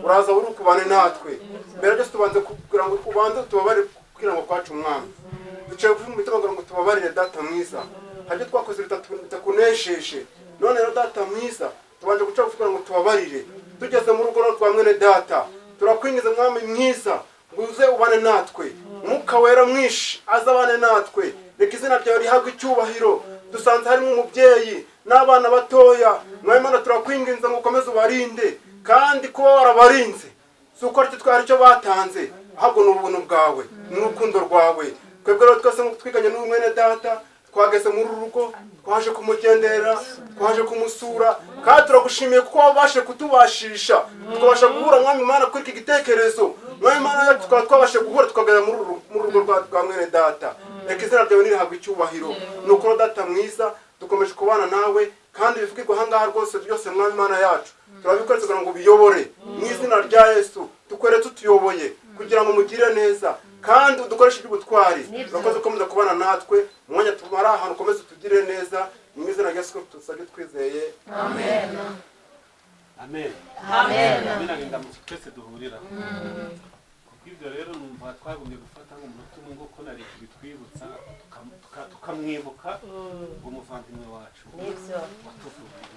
uraza uri kubane natwe mbere byose tubanze kugira ngo ubanze tubabare kugira ngo kwacu umwami duciye mu mitima ngo tubabarire data mwiza habyo twakoze bitakunesheje none rero data mwiza tubanje guca kugira ngo tubabarire tugeze mu rugo rwa mwene data turakwingiza mwami mwiza nguze ubane natwe umwuka wera mwishi azabane natwe reka izina ryawe rihabwe icyubahiro dusanze harimo umubyeyi n'abana batoya mwemana turakwinginza ngo ukomeze ubarinde kandi kuba warabarinze si uko aricyo twari cyo batanze ahubwo ni ubuntu bwawe n'urukundo rwawe twebwe rero twese twiganye n'umwene data twageze muri rugo twaje kumugendera twaje kumusura kandi turagushimiye kuko wabashe kutubashisha tukabasha guhura mwami Imana kuri iki gitekerezo mwami Imana tukaba twabashe guhura tukagera muri rugo rwa mwene data reka izina ryawe nirihabwe icyubahiro nuko data mwiza dukomeje kubana nawe kandi bivugirwa ahangaha rwose byose mwami Imana yacu turabikora kugira ngo biyobore mu izina rya Yesu tukwere tutuyoboye kugira ngo mugire neza kandi udukoreshe iby'ubutwari urakoze ukomeza kubana natwe umwanya tumara ahantu ukomeze tugire neza mu izina rya Yesu tusabye twizeye amen amen amen binagenda mu twese duhurira kubw'ibyo rero numva twagumye gufata nk'umuntu umwe ngo ko nari bitwibutsa tukamwibuka umuvandimwe wacu nibyo watuvuye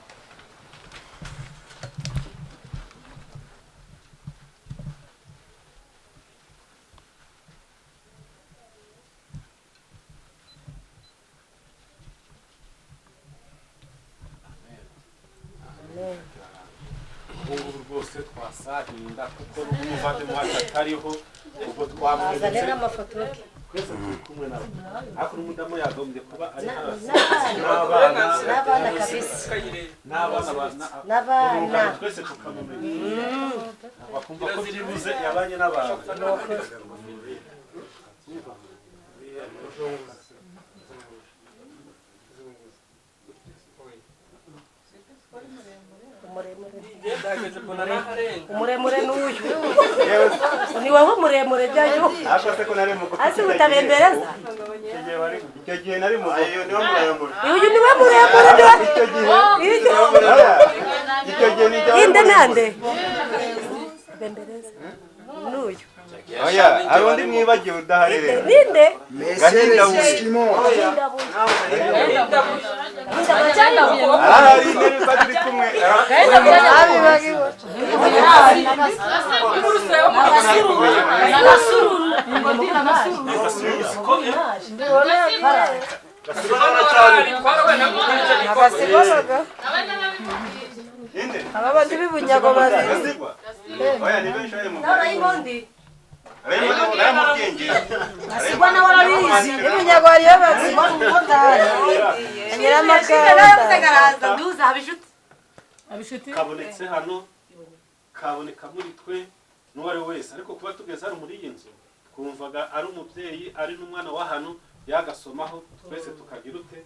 ubu rwose twasahinda kuko n'umuvandimwe wacu atariho ubwo twamwibutse n'amafoto twese turi kumwe nawe ariko n'umudamu yagombye kuba ari hasi n'abana kabisa n'abana twese tukamumenya bakumva ko byibuze yabanye n'abantu umuremure n'uyu ni wowe muremure jyayo asi utabembereza icyo gihe nari mu ayo niwe muremure uyu niwe muremure icyo gihe ni jyawe inde nande bembereza n'uyu oya ari undi mwibagiwe udahari rero ninde gahinda bushimo ari neri padiri kumwe abandi b'ibunyago bari oya ni benshi ari mu asigwa nawe arabizi ibunyago hariyo basigwa n'umumotari nyiramakanda duza abishuti kabonetse hano kaboneka muri twe n'uwo ari wese ariko kuba tugeze hano muri iyi nzu twumvaga ari umubyeyi ari n'umwana wa hano yagasomaho twese tukagira ute